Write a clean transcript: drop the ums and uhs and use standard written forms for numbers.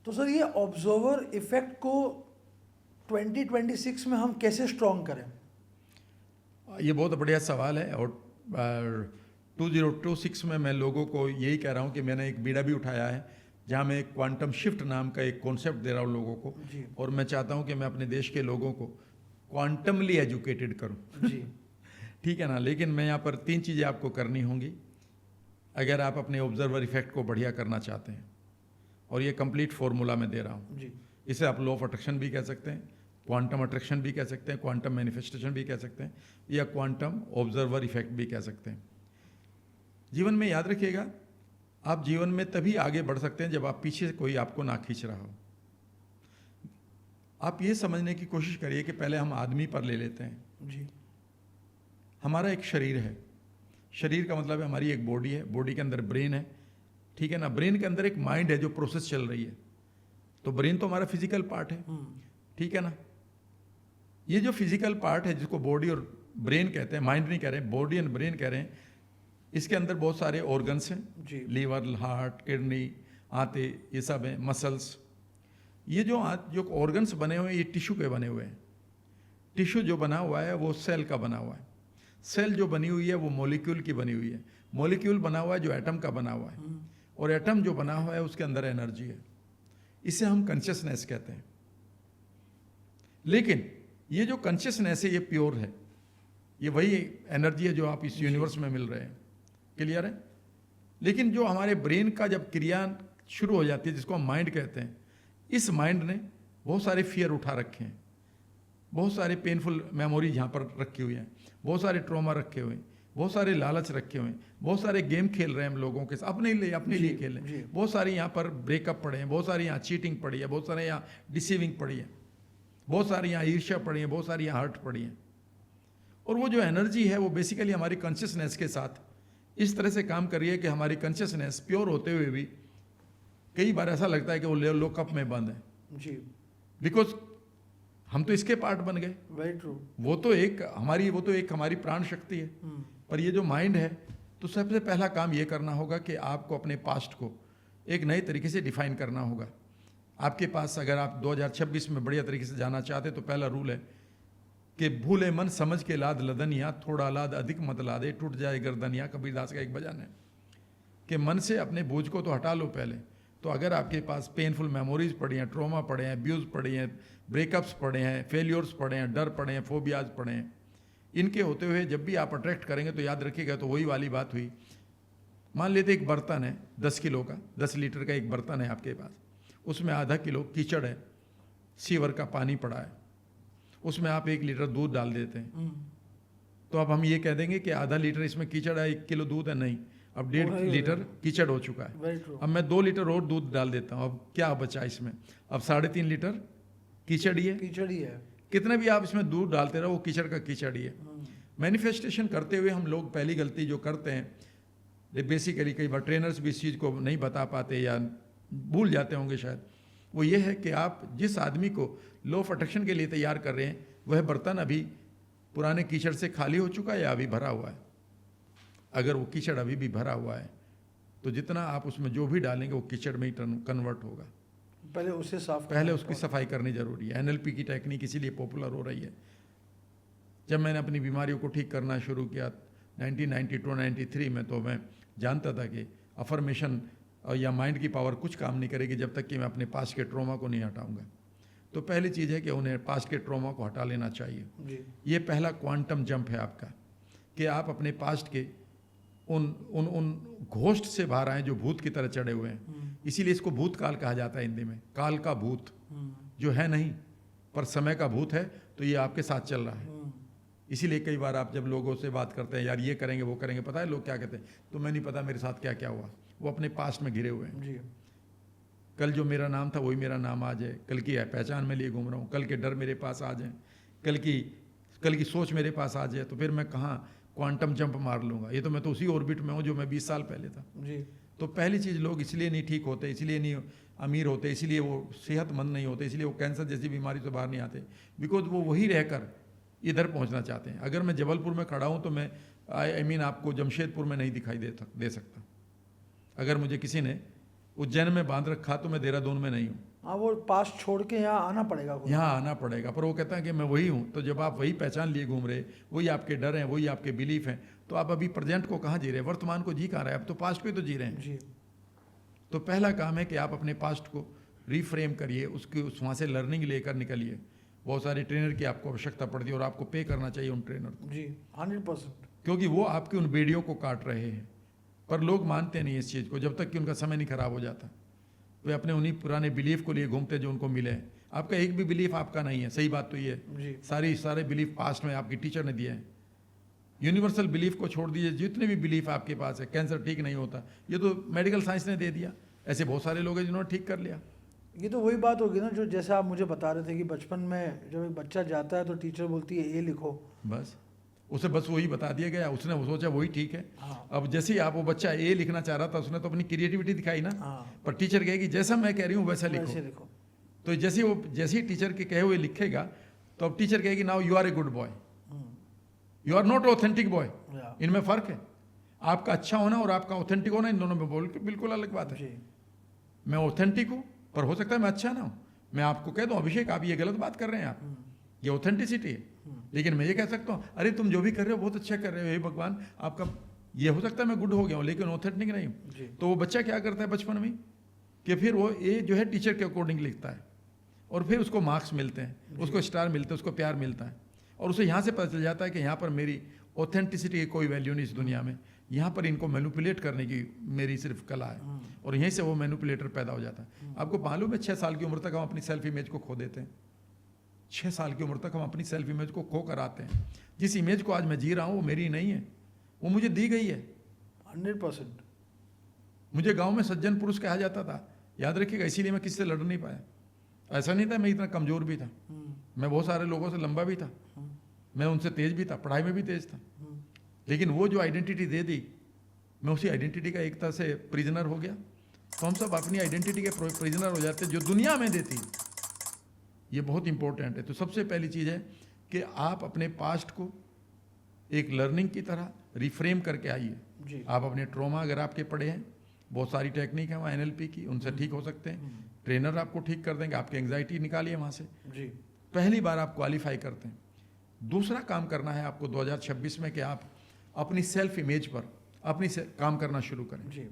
तो सर ये observer effect को 2026 में हम कैसे स्ट्रॉन्ग करें? ये बहुत बढ़िया सवाल है। और 2026 में मैं लोगों को यही कह रहा हूँ कि मैंने एक बीड़ा भी उठाया है जहाँ मैं एक क्वांटम शिफ्ट नाम का एक कॉन्सेप्ट दे रहा हूँ लोगों को। जी। और मैं चाहता हूँ कि मैं अपने देश के लोगों को क्वांटमली एजुकेटेड करूँ। जी। ठीक है ना। लेकिन मैं यहाँ पर 3 चीज़ें आपको करनी होंगी अगर आप अपने ऑब्जर्वर इफेक्ट को बढ़िया करना चाहते हैं। और ये कंप्लीट फॉर्मूला मैं दे रहा हूँ। जी। इसे आप लॉ ऑफ अट्रैक्शन भी कह सकते हैं, क्वांटम अट्रैक्शन भी कह सकते हैं, क्वांटम मैनिफेस्टेशन भी कह सकते हैं, या क्वांटम ऑब्जर्वर इफेक्ट भी कह सकते हैं। जीवन में याद रखिएगा, आप जीवन में तभी आगे बढ़ सकते हैं जब आप पीछे से कोई आपको ना खींच रहा हो। आप ये समझने की कोशिश करिए कि पहले हम आदमी पर ले लेते हैं। जी। हमारा एक शरीर है। शरीर का मतलब है हमारी एक बॉडी है, बॉडी के अंदर ब्रेन है। ठीक है ना। ब्रेन के अंदर एक माइंड है जो प्रोसेस चल रही है। तो ब्रेन तो हमारा फिजिकल पार्ट है। ठीक है ना। ये जो फिजिकल पार्ट है जिसको बॉडी और ब्रेन कहते हैं, माइंड नहीं कह रहे हैं, बॉडी एंड ब्रेन कह रहे हैं, इसके अंदर बहुत सारे ऑर्गन्स हैं जी। लीवर, हार्ट, किडनी, आंतें, ये सब हैं, मसल्स। ये जो ऑर्गन्स बने हुए हैं ये टिश्यू के बने हुए हैं। टिश्यू जो बना हुआ है वो सेल का बना हुआ है। सेल जो बनी हुई है वो मॉलिक्यूल की बनी हुई है। मॉलिक्यूल बना हुआ है जो एटम का बना हुआ है। और एटम जो बना हुआ है उसके अंदर एनर्जी है। इसे हम कॉन्शियसनेस कहते हैं। लेकिन ये जो कॉन्शियसनेस है ये प्योर है। ये वही एनर्जी है जो आप इस यूनिवर्स में मिल रहे हैं। क्लियर है। लेकिन जो हमारे ब्रेन का जब क्रिया शुरू हो जाती है जिसको हम माइंड कहते हैं, इस माइंड ने बहुत सारे फियर उठा रखे हैं, बहुत सारे पेनफुल मेमोरी यहाँ पर रखी हुई हैं, बहुत सारे ट्रॉमा रखे हुए हैं, बहुत सारे लालच रखे हुए हैं, बहुत सारे गेम खेल रहे हैं हम लोगों के साथ, अपने लिए खेल रहे हैं। बहुत सारे यहाँ पर ब्रेकअप पड़े हैं, बहुत सारे यहाँ चीटिंग पड़ी है, बहुत सारे यहाँ डिसीविंग पड़ी है, बहुत सारी यहाँ ईर्ष्या पड़ी है, बहुत सारी यहाँ हर्ट पड़ी है। और वो जो एनर्जी है वो बेसिकली हमारी कॉन्शियसनेस के साथ इस तरह से काम कर रही है कि हमारी कॉन्शियसनेस प्योर होते हुए भी कई बार ऐसा लगता है कि वो लॉकअप में बंद है। जी। बिकॉज हम तो इसके पार्ट बन गए। Very true. वो तो एक हमारी प्राण शक्ति है। पर ये जो माइंड है, तो सबसे पहला काम ये करना होगा कि आपको अपने पास्ट को एक नए तरीके से डिफाइन करना होगा। आपके पास अगर आप 2026 में बढ़िया तरीके से जाना चाहते तो पहला रूल है कि भूले मन समझ के लाद लदनिया, थोड़ा लाद अधिक मत लादे, टूट जाए गर्दनिया। कबीरदास का एक भजन है कि मन से अपने बोझ को तो हटा लो पहले। तो अगर आपके पास पेनफुल मेमोरीज पड़ी हैं, ट्रॉमा पड़े हैं, अब्यूज़ पड़े हैं, ब्रेकअप्स पड़े हैं, फेलियर्स पड़े हैं, डर पड़े हैं, फोबियाज पड़े हैं, इनके होते हुए जब भी आप अट्रैक्ट करेंगे तो याद रखिएगा, तो वही वाली बात हुई। मान लेते एक बर्तन है 10 किलो का, 10 लीटर का एक बर्तन है आपके पास, उसमें आधा किलो कीचड़ है, सीवर का पानी पड़ा है, उसमें आप 1 लीटर दूध डाल देते हैं। तो अब हम ये कह देंगे कि आधा लीटर इसमें कीचड़ है, 1 किलो दूध है? नहीं, अब 1.5 लीटर कीचड़ हो चुका है। अब मैं 2 लीटर और दूध डाल देता हूँ, अब क्या बचा इसमें? अब 3.5 लीटर कीचड़ ही है। कितना भी आप इसमें दूध डालते रहो वो कीचड़ का कीचड़ ही है। मैनिफेस्टेशन करते हुए हम लोग पहली गलती जो करते हैं, बेसिकली कई बार ट्रेनर्स भी इस चीज़ को नहीं बता पाते या भूल जाते होंगे शायद, वो ये है कि आप जिस आदमी को लॉ ऑफ अट्रैक्शन के लिए तैयार कर रहे हैं वह बर्तन अभी पुराने कीचड़ से खाली हो चुका है या अभी भरा हुआ है। अगर वो कीचड़ अभी भी भरा हुआ है तो जितना आप उसमें जो भी डालेंगे वो कीचड़ में ही कन्वर्ट होगा। पहले उसकी सफाई करनी जरूरी है। NLP की टेक्निक इसीलिए पॉपुलर हो रही है। जब मैंने अपनी बीमारियों को ठीक करना शुरू किया 1992-93 में, तो मैं जानता था कि अफर्मेशन या माइंड की पावर कुछ काम नहीं करेगी जब तक कि मैं अपने पास्ट के ट्रॉमा को नहीं हटाऊंगा। तो पहली चीज़ है कि उन्हें पास्ट के ट्रॉमा को हटा लेना चाहिए। ये पहला क्वांटम जंप है आपका कि आप अपने पास्ट के उन घोस्ट से बाहर आए जो भूत की तरह चढ़े हुए हैं। इसीलिए इसको भूतकाल कहा जाता है हिंदी में। काल का भूत जो है नहीं पर समय का भूत है, तो ये आपके साथ चल रहा है। इसीलिए कई बार आप जब लोगों से बात करते हैं, यार ये करेंगे वो करेंगे, पता है लोग क्या कहते हैं? तो मैं नहीं पता मेरे साथ क्या क्या हुआ। वो अपने पास्ट में घिरे हुए हैं। कल जो मेरा नाम था वही मेरा नाम आज है, कल की पहचान में लिए घूम रहा हूँ, कल के डर मेरे पास आ जाए, कल की सोच मेरे पास आ जाए, तो फिर मैं कहाँ क्वांटम जंप मार लूँगा? ये तो मैं तो उसी ऑर्बिट में हूँ जो मैं 20 साल पहले था। तो पहली चीज़, लोग इसलिए नहीं ठीक होते, इसलिए नहीं अमीर होते, इसलिए वो सेहतमंद नहीं होते, इसलिए वो कैंसर जैसी बीमारी से बाहर नहीं आते, बिकॉज वो वही रहकर इधर पहुंचना चाहते हैं। अगर मैं जबलपुर में खड़ा हूं तो मैं आई मीन आपको जमशेदपुर में नहीं दिखाई दे सकता। अगर मुझे किसी ने उज्जैन में बांध रखा तो मैं देहरादून में नहीं हूँ, हाँ, वो पास्ट छोड़ के यहाँ आना पड़ेगा खुद। यहाँ आना पड़ेगा। पर वो कहता है कि मैं वही हूँ। तो जब आप वही पहचान लिए घूम रहे, वही आपके डर हैं, वही आपके बिलीफ हैं, तो आप अभी प्रेजेंट को कहाँ जी रहे हैं, वर्तमान को जी कहाँ रहे हैं, आप तो पास्ट को ही तो जी रहे हैं। जी। तो पहला काम है कि आप अपने पास्ट को रिफ्रेम करिए, उसकी वहाँ से लर्निंग लेकर निकलिए। बहुत सारे ट्रेनर की आपको आवश्यकता पड़ती है और आपको पे करना चाहिए उन ट्रेनर को, जी 100%। क्योंकि वो आपकी उन बेड़ियों को काट रहे हैं। पर लोग मानते नहीं इस चीज़ को, जब तक कि उनका समय नहीं खराब हो जाता। वे अपने उन्हीं पुराने बिलीफ को लिए घूमते जो उनको मिले हैं। आपका एक भी बिलीफ आपका नहीं है, सही बात तो ये है। जी। सारे बिलीफ पास्ट में आपकी टीचर ने दिए हैं। यूनिवर्सल बिलीफ को छोड़ दीजिए, जितने भी बिलीफ आपके पास है, कैंसर ठीक नहीं होता, ये तो मेडिकल साइंस ने दे दिया। ऐसे बहुत सारे लोग हैं जिन्होंने ठीक कर लिया। ये तो वही बात होगी ना, जो जैसे आप मुझे बता रहे थे कि बचपन में जब एक बच्चा जाता है तो टीचर बोलती है ए लिखो, बस उसे बस वही बता दिया गया, उसने वो सोचा वही ठीक है। हाँ। अब जैसे ही आप वो बच्चा ए लिखना चाह रहा था, उसने तो अपनी क्रिएटिविटी दिखाई ना। हाँ। पर टीचर कहेगी जैसा मैं कह रही हूँ वैसा वैसे लिखो। लिखो। तो जैसे ही टीचर के कहे हुए लिखेगा, तो अब टीचर कहेगी now you are a good boy, you are not authentic boy. Yeah. इनमें फर्क है। आपका अच्छा होना और आपका ऑथेंटिक होना, इन दोनों में बिल्कुल अलग बात है। जी। मैं ऑथेंटिक हूँ, पर हो सकता है मैं अच्छा ना हूँ। मैं आपको कह दूँ अभिषेक आप ये गलत बात कर रहे हैं, आप ये ऑथेंटिसिटी है। लेकिन मैं ये कह सकता हूँ अरे तुम जो भी कर रहे हो बहुत अच्छा कर रहे हो, हे भगवान आपका, ये हो सकता है मैं गुड हो गया हूँ लेकिन ऑथेंटिक नहीं जी। हूँ। तो वो बच्चा क्या करता है बचपन में कि फिर वो ये जो है टीचर के अकॉर्डिंग लिखता है, और फिर उसको मार्क्स मिलते हैं, उसको स्टार मिलते हैं, उसको प्यार मिलता है, और उसे यहाँ से पता चल जाता है कि यहाँ पर मेरी ऑथेंटिसिटी की कोई वैल्यू नहीं इस दुनिया में, यहाँ पर इनको मैनिपुलेट करने की मेरी सिर्फ कला है। और यहीं से वो मैनिपुलेटर पैदा हो जाता है। आपको मालूम है 6 साल की उम्र तक हम अपनी सेल्फ इमेज को खो देते हैं। 6 साल की उम्र तक हम अपनी सेल्फ इमेज को खो कर आते हैं। जिस इमेज को आज मैं जी रहा हूँ वो मेरी नहीं है, वो मुझे दी गई है। 100%। मुझे गांव में सज्जन पुरुष कहा जाता था, याद रखिएगा, इसीलिए मैं किससे लड़ नहीं पाया। ऐसा नहीं था मैं इतना कमज़ोर भी था, मैं बहुत सारे लोगों से लंबा भी था, मैं उनसे तेज भी था, पढ़ाई में भी तेज था। लेकिन वो जो आइडेंटिटी दे दी, मैं उसी आइडेंटिटी का एक तरह से प्रिजनर हो गया। तो हम सब अपनी आइडेंटिटी के प्रिजनर हो जाते हैं जो दुनिया में देती। ये बहुत इंपॉर्टेंट है। तो सबसे पहली चीज़ है कि आप अपने पास्ट को एक लर्निंग की तरह रिफ्रेम करके आइए। जी। आप अपने ट्रॉमा अगर आपके पड़े हैं, बहुत सारी टेक्निक है वहाँ NLP की, उनसे ठीक हो सकते हैं। ट्रेनर आपको ठीक कर देंगे, आपकी एंग्जाइटी निकालिए वहाँ से। जी। पहली बार आप क्वालिफाई करते हैं। दूसरा काम करना है आपको 2026 में कि आप अपनी सेल्फ इमेज पर काम करना शुरू करें। जी।